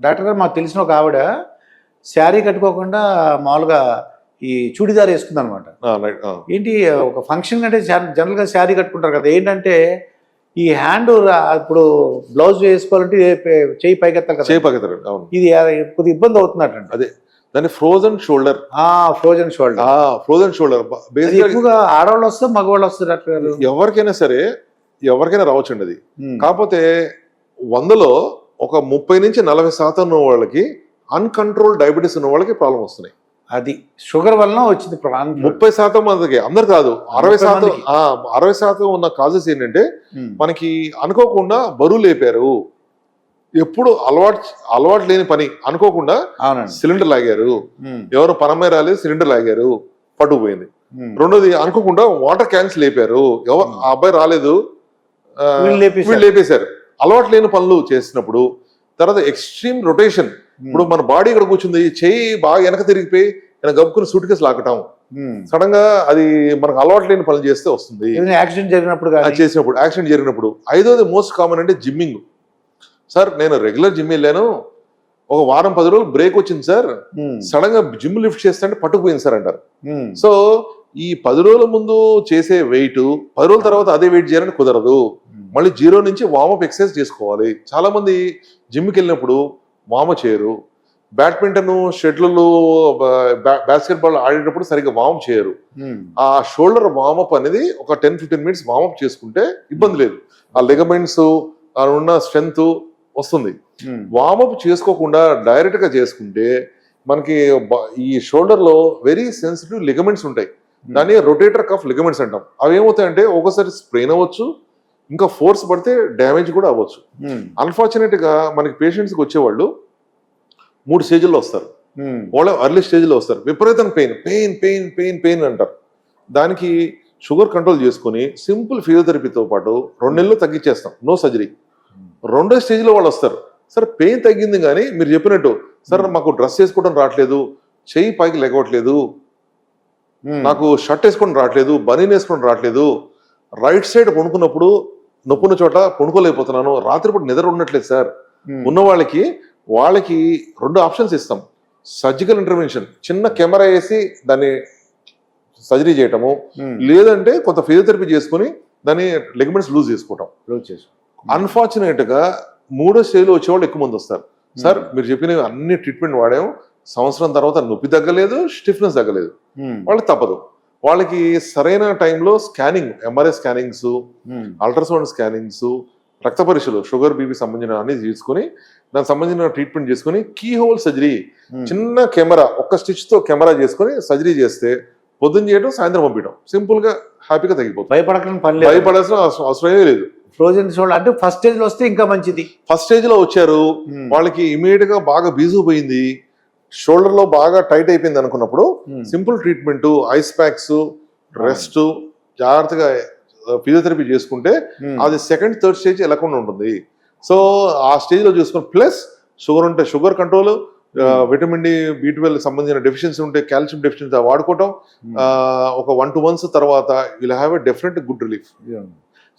Doctor గారు మాకు తెలిసిన ఒక ఆవిడ శారీ కట్టుకోకుండా మామూలుగా ఈ చూడిదార్ వేసుకుంది అనమాట. ఏంటి ఒక ఫంక్షన్ అంటే జనరల్గా శారీ కట్టుకుంటారు కదా, ఏంటంటే ఈ హ్యాండ్ ఇప్పుడు బ్లౌజ్ వేసుకోవాలంటే చేయి పైకెత్తారు కదా, చేయి పైకెత్తారు. అవును, ఇది కొద్దిగా ఇబ్బంది అవుతున్నట్టు. అదే దాన్ని frozen shoulder. Frozen shoulder. Frozen shoulder ఎక్కువగా ఆడవాళ్ళు వస్తారు, మగవాళ్ళు వస్తారు డాక్టర్ గారు? ఎవరికైనా సరే, ఎవరికైనా రావచ్చండి అది. కాకపోతే 100లో ఒక 30 నుంచి 40% ఉన్న వాళ్ళకి అన్కంట్రోల్ డయాబెటీస్ ఉన్న వాళ్ళకి ప్రాబ్లం వస్తున్నాయి. అది షుగర్ వలన వచ్చింది. 30% మందికి, అందరు కాదు, 60% ఉన్న కాజెస్ ఏంటంటే మనకి అనుకోకుండా బరువు లేపారు, ఎప్పుడు అలవాటు లేని పని అనుకోకుండా సిలిండర్ లాగారు, ఎవరు పనమ్మాయి రాలేదు సిలిండర్ లాగారు, పట్టుకుపోయింది. రెండోది అనుకోకుండా వాటర్ క్యాన్స్ లేపారు, ఎవరు ఆ అబ్బాయి రాలేదు, వీళ్ళు లేపేశారు. అలవాటు లేని పనులు చేసినప్పుడు తర్వాత ఎక్స్ట్రీమ్ రొటేషన్. ఇప్పుడు మన బాడీ ఇక్కడ కూర్చుంది, చెయ్యి బాగా వెనక తిరిగిపోయి గబుకుని సూట్ కేసు లాగటం, సడన్ గా అది మనకు అలవాటు లేని పనులు చేస్తే వస్తుంది. యాక్సిడెంట్ జరిగినప్పుడు యాక్సిడెంట్ జరిగినప్పుడు. 5వది మోస్ట్ కామన్ అంటే జిమ్మింగ్. సార్ నేను రెగ్యులర్ జిమ్ వెళ్ళాను, ఒక వారం 10 రోజులు బ్రేక్ వచ్చింది సార్, సడన్ గా జిమ్ లిఫ్ట్ చేస్తే పట్టుకుపోయింది సార్ అంటారు. సో ఈ 10 రోజుల ముందు చేసే వెయిట్ 10 రోజుల తర్వాత అదే వెయిట్ చేయాలని కుదరదు. మళ్ళీ 0 నుంచి వార్మప్ ఎక్సర్సైజ్ చేసుకోవాలి. చాలా మంది జిమ్కి వెళ్ళినప్పుడు వార్మప్ చేయరు, బ్యాడ్మింటన్ షటిల్ బాస్కెట్ బాల్ ఆడేటప్పుడు సరిగ్గా వార్మప్ చేయరు. ఆ షోల్డర్ వార్మప్ అనేది ఒక 10-15 మినిట్స్ వార్మప్ చేసుకుంటే ఇబ్బంది లేదు, ఆ లెగమెంట్స్ ఉన్న స్ట్రెంగ్త్ వస్తుంది. వార్మప్ చేసుకోకుండా డైరెక్ట్ గా చేసుకుంటే మనకి ఈ షోల్డర్ లో వెరీ సెన్సిటివ్ లిగమెంట్స్ ఉంటాయి, దాన్ని రొటేటర్ కఫ్ లిగమెంట్స్ అంటాం. అవి ఏమవుతాయంటే ఒకసారి స్ప్రెయిన్ అవ్వచ్చు, ఇంకా ఫోర్స్ పడితే డ్యామేజ్ కూడా అవ్వచ్చు. అన్ఫార్చునేట్ గా మనకి పేషెంట్స్కి వచ్చేవాళ్ళు 3 స్టేజ్ల్లో వస్తారు. వాళ్ళు అర్లీ స్టేజ్లో వస్తారు, విపరీతం pain pain pain pain pain అంటారు. దానికి షుగర్ కంట్రోల్ చేసుకుని సింపుల్ ఫిజియోథెరపీతో పాటు 2 నెలలు తగ్గించేస్తాం, నో సర్జరీ. 2వ స్టేజ్లో వాళ్ళు వస్తారు, సార్ పెయిన్ తగ్గింది కానీ మీరు చెప్పినట్టు సార్ మాకు డ్రెస్ వేసుకోవడం రావట్లేదు, చెయ్యి పైకి లెగవట్లేదు, నాకు షర్ట్ వేసుకోవడం రావట్లేదు, బనీన్ వేసుకోవడం రావట్లేదు, రైట్ సైడ్ కొనుక్కున్నప్పుడు నొప్పున్న చోట కొనుక్కోలేకపోతున్నాను, రాత్రిపూట నిద్ర ఉండట్లేదు సార్. ఉన్న వాళ్ళకి 2 ఆప్షన్స్ ఇస్తాం. సర్జికల్ ఇంటర్వెన్షన్, చిన్న కెమెరా వేసి దాన్ని సర్జరీ చేయటము, లేదంటే కొంత ఫిజియోథెరపీ చేసుకుని దాన్ని లెగమెంట్స్ లూజ్ చేసుకోవటం. అన్ఫార్చునేట్ గా 3వ స్టేజ్లో వచ్చేవాళ్ళు ఎక్కువ మంది వస్తారు. సార్ మీరు చెప్పిన అన్ని ట్రీట్మెంట్ వాడాము, సంవత్సరం తర్వాత నొప్పి తగ్గలేదు, స్టిఫ్నెస్ తగ్గలేదు. వాళ్ళకి తప్పదు, వాళ్ళకి సరైన టైంలో scanning, MRI scannings, ultrasound scannings, రక్త పరీక్షలు, షుగర్ బీపీ సంబంధించిన అన్ని తీసుకుని దానికి సంబంధించిన ట్రీట్మెంట్ చేసుకుని కీ హోల్ సర్జరీ, చిన్న కెమెరా, ఒక్క స్టిచ్ తో కెమెరా చేసుకుని సర్జరీ చేస్తే పొద్దున్న చేయడం, సాయంత్రం పంపించడం, సింపుల్ గా హ్యాపీగా తగ్గిపోతుంది. భయపడాల్సిన అవసరమే లేదు. ఫ్రోజన్ షోల్డర్ అంటే ఫస్ట్ స్టేజ్ లో వస్తే ఇంకా మంచిది. ఫస్ట్ స్టేజ్ లో వచ్చారు, వాళ్ళకి ఇమీడియట్ గా బాగా బీజుపోయింది, షోల్డర్ లో బాగా టైట్ అయిపోయింది అనుకున్నప్పుడు simple treatment, ice packs, rest, జాగ్రత్తగా ఫిజియోథెరపీ చేసుకుంటే అది 2nd, 3rd స్టేజ్ వెళ్ళకుండా ఉంటుంది. సో ఆ స్టేజ్ లో చూసుకుని ప్లస్ షుగర్ ఉంటే sugar control, vitamin D, B12 సంబంధించిన డెఫిషియన్సీ ఉంటే కాల్షియం డెఫిషియన్సీ వాడుకోవటం, ఒక 1-2 months తర్వాత will have a definite good relief.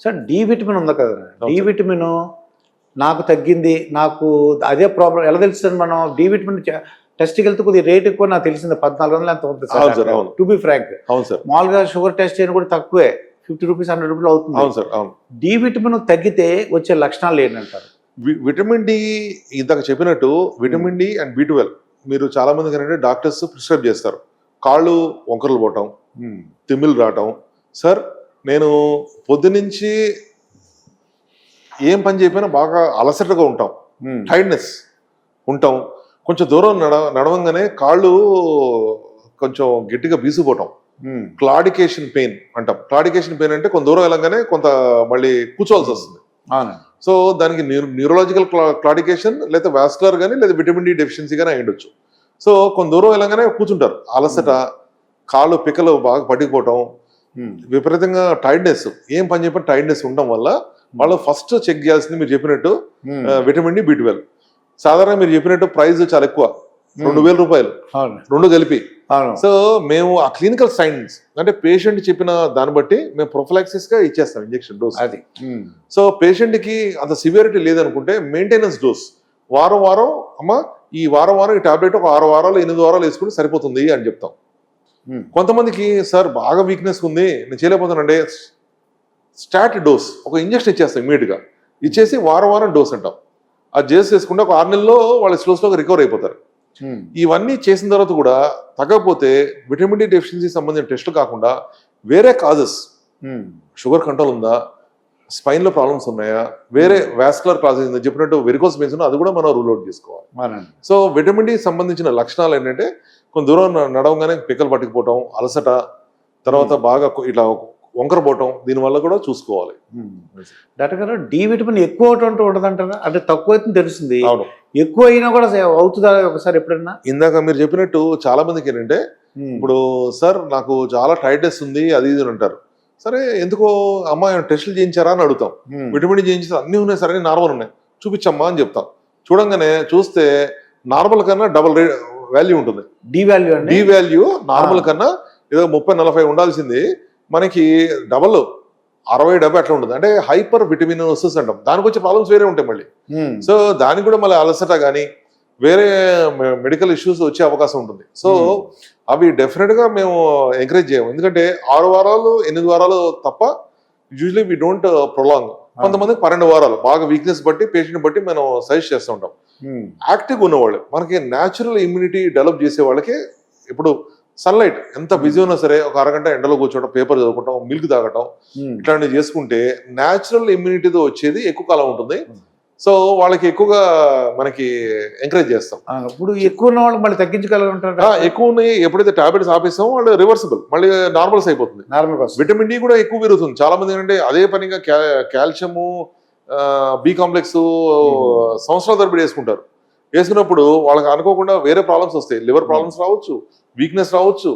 Sir D vitamin ఉంది కదా, డి విటమిన్ నాకు తగ్గింది, నాకు అదే ప్రాబ్లం ఎలా తెలుస్తుంది? మనం డి విటమిన్ టెస్ట్కి వెళ్తే కొద్దిగా రేట్ ఎక్కువ, నాకు తెలిసింది 1400 ఎంత ఉంటుంది టు బి ఫ్రాంక్. మామూలుగా షుగర్ టెస్ట్ చేయడం కూడా తక్కువే, 50 రూపీస్ 100 రూపీలు అవుతుంది. అవును సార్, అవును. డి విటమిన్ తగ్గితే వచ్చే లక్షణాలు ఏంటంటారు? విటమిన్ డి ఇందాక చెప్పినట్టు విటమిన్ డి అండ్ B12 మీరు చాలా మంది ఏంటంటే డాక్టర్స్ ప్రిస్క్రైబ్ చేస్తారు. కాళ్ళు వంకరలు పోవటం, తిమ్మిలు రావటం. సార్ నేను పొద్దునుంచి ఏం పని చెప్పినా బాగా అలసటగా ఉంటాం, టైర్డ్నెస్ ఉంటాం, కొంచెం దూరం నడవంగానే కాళ్ళు కొంచెం గట్టిగా బీసిపోవటం, క్లాడికేషన్ పెయిన్ అంటాం. క్లాడికేషన్ పెయిన్ అంటే కొంత దూరం వెళ్ళగానే కొంత మళ్ళీ కూర్చోవాల్సి వస్తుంది. సో దానికి న్యూరలాజికల్ క్లాడికేషన్, లేదా వాస్కులర్ కానీ లేదా విటమిన్ డి డెఫిషియన్సీ కానీ అయ్యుండొచ్చు. సో కొంత దూరం వెళ్ళగానే కూర్చుంటారు, అలసట, కాళ్ళు పిక్కలు బాగా పట్టిపోవటం, విపరీతంగా టైర్డ్నెస్, ఏం పని చెప్పిన టైర్డ్నెస్ ఉండడం వల్ల వాళ్ళు ఫస్ట్ చెక్ చేయాల్సింది మీరు చెప్పినట్టు విటమిన్ డి, B12. సాధారణంగా మీరు చెప్పినట్టు ప్రైస్ చాలా ఎక్కువ, 2000 రూపాయలు 2 కలిపి. సో మేము ఆ క్లినికల్ సైన్స్ అంటే పేషెంట్ చెప్పిన దాన్ని బట్టి మేము ప్రొఫిలాక్సిస్ గా ఇచ్చేస్తాం ఇంజెక్షన్ డోస్. అది సో పేషెంట్ కి అంత సివియారిటీ లేదనుకుంటే మెయింటెనెన్స్ డోస్ వారం వారం అమ్మ ఈ వారం ఈ టాబ్లెట్ ఒక 6 వారాలు 8 వారాలు వేసుకుంటే సరిపోతుంది అని చెప్తాం. కొంతమందికి సార్ బాగా వీక్నెస్ ఉంది నేను చేయలేకపోతానంటే స్టార్ట్ డోస్ ఒక ఇంజక్షన్ ఇచ్చేస్తాం ఇమీడియట్గా, ఇచ్చేసి వారం డోస్ అంటాం. అది చేసుకుంటే ఒక 6 నెలల్లో వాళ్ళు స్లోగా రికవర్ అయిపోతారు. ఇవన్నీ చేసిన తర్వాత కూడా తగ్గకపోతే విటమిన్ డి డెఫిషియన్సీ సంబంధించిన టెస్టులు కాకుండా వేరే కాజెస్, షుగర్ కంట్రోల్ ఉందా, స్పైన్ లో ప్రాబ్లమ్స్ ఉన్నాయా, వేరే వాస్కులర్ కాజెస్ ఉందా, చెప్పినట్టు వెరికోస్ వెయిన్స్ ఉన్నా అది కూడా మనం రూల్ అవుట్ చేసుకోవాలి. సో విటమిన్ డి సంబంధించిన లక్షణాలు ఏంటంటే కొంత దూరం నడవగానే పిక్కలు పట్టుకుపోవటం, అలసట, తర్వాత బాగా ఇట్లా వంకర పోవటం, దీనివల్ల కూడా చూసుకోవాలి. డాక్టర్ గారు డి విటమిన్ ఎక్కువ ఉండదంటారా? అంటే తక్కువ అయితే తెలుస్తుంది, అవును, ఎక్కువ అయినా కూడా అవుతుందా ఒకసారి ఎప్పుడన్నా? ఇందాక మీరు చెప్పినట్టు చాలా మందికి ఏంటంటే ఇప్పుడు సార్ నాకు చాలా టైట్నెస్ ఉంది అది ఇది అంటారు. సరే ఎందుకో అమ్మ టెస్టులు చేయించారా అని అడుగుతాం. విటమిన్ చేయించి అన్నీ ఉన్నాయి సరే నార్మల్ ఉన్నాయి చూపించమ్మా అని చెప్తాం. చూడంగానే చూస్తే నార్మల్ కన్నా డబుల్ వాల్యూ ఉంటుంది. డి వాల్యూ నార్మల్ కన్నా ఏదో 30-40 ఉండాల్సింది మనకి డబల్ 60-70 అట్లా ఉంటుంది. అంటే హైపర్ విటమినోసిస్ అంటాం. దానికి వచ్చే ప్రాబ్లమ్స్ వేరే ఉంటాయి మళ్ళీ. సో దానికి కూడా మళ్ళీ అలసట కానీ వేరే మెడికల్ ఇష్యూస్ వచ్చే అవకాశం ఉంటుంది. సో అవి డెఫినెట్ గా మేము ఎంకరేజ్ చేయము. ఎందుకంటే 6 వారాలు 8 వారాలు తప్ప యూజువలీ వి డోంట్ ప్రొలాంగ్. కొంతమందికి 12 వారాలు బాగా వీక్నెస్ బట్టి పేషెంట్ బట్టి మనం సజెస్ట్ చేస్తూ ఉంటాం. యాక్టివ్ ఉన్నవాళ్ళు మనకి న్యాచురల్ ఇమ్యూనిటీ డెవలప్ చేసే వాళ్ళకి ఇప్పుడు సన్లైట్ ఎంత బిజీ ఉన్నా సరే ఒక అరగంట ఎండలో కూర్చోవడం, పేపర్ చదువుకోవటం, మిల్క్ తాగటం ఇట్లాంటివి చేసుకుంటే న్యాచురల్ ఇమ్యూనిటీతో వచ్చేది ఎక్కువ కాలం ఉంటుంది. సో వాళ్ళకి ఎక్కువగా మనకి ఎంకరేజ్ చేస్తాం. ఇప్పుడు ఎక్కువ ఉన్న వాళ్ళు మళ్ళీ తగ్గించగలుగుతారు. ఎక్కువ ఉన్నాయి ఎప్పుడైతే టాబ్లెట్స్ ఆపేస్తామో వాళ్ళు రివర్సిబుల్ మళ్ళీ నార్మల్స్ అయిపోతుంది. విటమిన్ డి కూడా ఎక్కువ పెరుగుతుంది. చాలా మంది ఏంటంటే అదే పనిగా కాల్షియము, బి కాంప్లెక్స్ సంవత్సరాల తరబడి వేసుకుంటారు. వేసుకున్నప్పుడు వాళ్ళకి అనుకోకుండా వేరే ప్రాబ్లమ్స్ వస్తాయి. లివర్ ప్రాబ్లమ్స్ రావచ్చు, వీక్నెస్ రావచ్చు.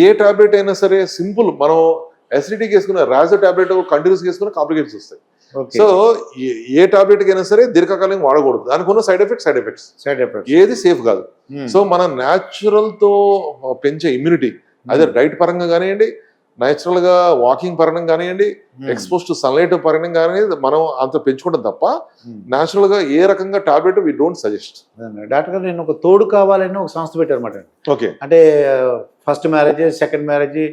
ఏ టాబ్లెట్ అయినా సరే సింపుల్ మనం అసిడిటీకి వేసుకున్న రాజో టాబ్లెట్ కంటిన్యూస్ వేసుకున్న కాంప్లికేషన్స్ వస్తాయి. సో ఏ టాబ్లెట్ అయినా సరే దీర్ఘకాలం వాడకూడదు. దానికి ఉన్న సైడ్ ఎఫెక్ట్స్ ఏది సేఫ్ కాదు. సో మన న్యాచురల్ తో పెంచే ఇమ్యూనిటీ అదే డైట్ పరంగా కానివ్వండి, న్యాచురల్ గా వాకింగ్ పరంగా కానివ్వండి, ఎక్స్పోజ్ టు సన్లైట్ పరంగా కానివ్వండి మనం అంత పెంచుకుంటాం తప్ప న్యాచురల్ గా ఏ రకంగా tablet we don't suggest. Doctor గారు నేను ఒక తోడు కావాలని ఒక సంస్థ పెట్టారన్నమాట. ఓకే, అంటే first marriage, second marriage,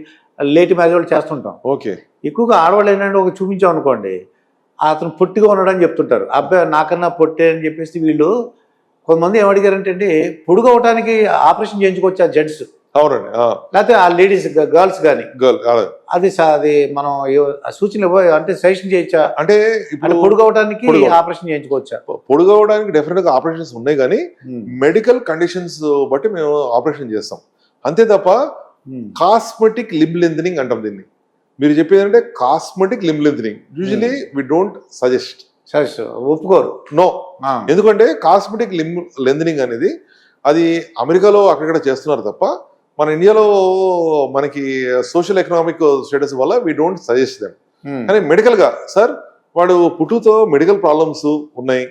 late marriage వాళ్ళు చేస్తుంటాం. ఓకే, ఎక్కువగా ఆడవాళ్ళు ఏంటంటే ఒక చూపించాం అనుకోండి అతను పొట్టిగా ఉన్నాడని చెప్తుంటారు. అబ్బాయి నాకన్నా పొట్టే అని చెప్పేసి వీళ్ళు కొంతమంది ఏమడిగారంటే అండి పొడుగు అవడానికి ఆపరేషన్ చేయించుకోవచ్చు ఆ జెంట్స్. అవునండి, లేకపోతే ఆ లేడీస్ గర్ల్స్ కానీ అది మనం సూచన అంటే సజెషన్ చేయొచ్చా? అంటే పొడుగు అవడానికి ఆపరేషన్ చేయించుకోవచ్చా? పొడుగు అవడానికి డెఫినెట్ గా ఆపరేషన్స్ ఉన్నాయి కానీ మెడికల్ కండిషన్స్ బట్టి మేము ఆపరేషన్ చేస్తాం. అంతే తప్ప కాస్మెటిక్ లింబ్ లెంథనింగ్ అంటాం దీన్ని. మీరు చెప్పేది అంటే cosmetic limb lengthening usually we don't suggest. ఒప్పుకోరు. నో, ఎందుకంటే కాస్మెటిక్ లింబ్ లెంథనింగ్ అనేది అది అమెరికాలో అక్కడక్కడ చేస్తున్నారు తప్ప మన ఇండియాలో మనకి సోషల్ ఎకనామిక్ స్టేటస్ వల్ల వి డోంట్ సజెస్ట్ దెమ్. కానీ మెడికల్ గా సార్ వాడు పుట్టుతో మెడికల్ ప్రాబ్లమ్స్ ఉన్నాయి,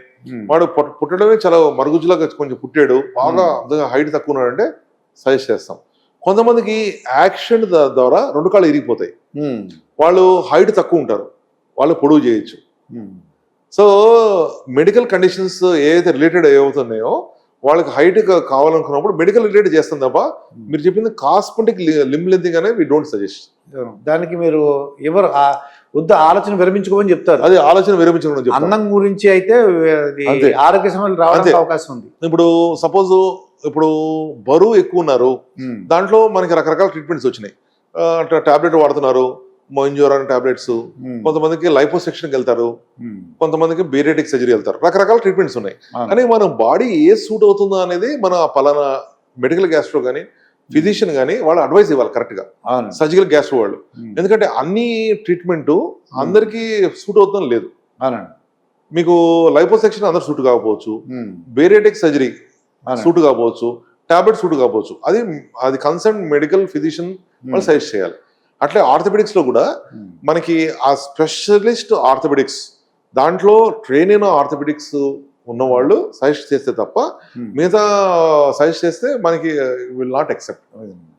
వాడు పుట్టడమే చాలా మరుగుజ్జులాగా కొంచెం పుట్టాడు, బాగా హైట్ తక్కువ ఉన్నాడంటే సజెస్ట్ చేస్తాం. కొంతమందికి యాక్షన్ ద్వారా 2 కాళ్ళు ఇరిగిపోతాయి, వాళ్ళు హైట్ తక్కువ ఉంటారు, వాళ్ళు పొడుగు చేయొచ్చు. సో మెడికల్ కండిషన్స్ ఏదైతే రిలేటెడ్ ఏమవుతున్నాయో వాళ్ళకి హైట్ కావాలనుకున్నప్పుడు మెడికల్ రిలేటెడ్ చేస్తాం తప్ప మీరు చెప్పింది కాస్మెటిక్ లింబ్ లెంథనింగ్ అనేది వి డోంట్ సజెస్ట్. దానికి మీరు ఎవరు వద్ద ఆలోచన విరమించుకోమని చెప్తారు. అది ఆలోచన విరమించుకోమని. అన్నం గురించి అయితే ఆరోగ్య సమస్యలు రావడానికి అవకాశం ఉంది. ఇప్పుడు సపోజ్ ఇప్పుడు బరువు ఎక్కువ ఉన్నారు, దాంట్లో మనకి రకరకాల ట్రీట్మెంట్స్ వచ్చినాయి. టాబ్లెట్ వాడుతున్నారు, మొయింజోరాన్ టాబ్లెట్స్, కొంతమందికి లైపోసెక్షన్కి వెళ్తారు, కొంతమందికి బేరియాటిక్ సర్జరీ వెళ్తారు, రకరకాల ట్రీట్మెంట్స్ ఉన్నాయి. కానీ మన బాడీ ఏ సూట్ అవుతుందో అనేది మన పలానా మెడికల్ గ్యాస్ట్రో కానీ ఫిజిషియన్ కానీ వాళ్ళు అడ్వైస్ ఇవ్వాలి కరెక్ట్ గా, సర్జికల్ గ్యాస్ట్రో వాళ్ళు. ఎందుకంటే అన్ని ట్రీట్మెంట్ అందరికీ సూట్ అవుతుందని లేదు. మీకు లైపోసెక్షన్ అందరు సూట్ కాకపోవచ్చు, బేరియాటిక్ సర్జరీ సూట్ కాకపోవచ్చు, టాబ్లెట్ సూట్ కాకపోవచ్చు. అది కన్సర్న్ మెడికల్ ఫిజిషియన్ వాళ్ళు సజెస్ట్ చేయాలి. అట్లే ఆర్థోపెడిక్స్ లో కూడా మనకి ఆ స్పెషలిస్ట్ ఆర్థోపెడిక్స్ దాంట్లో ట్రైన్ అయిన ఆర్థోపెడిక్స్ ఉన్నవాళ్ళు సజెస్ట్ చేస్తే తప్ప మిగతా సజెస్ట్ చేస్తే మనకి విల్ నాట్ యాక్సెప్ట్.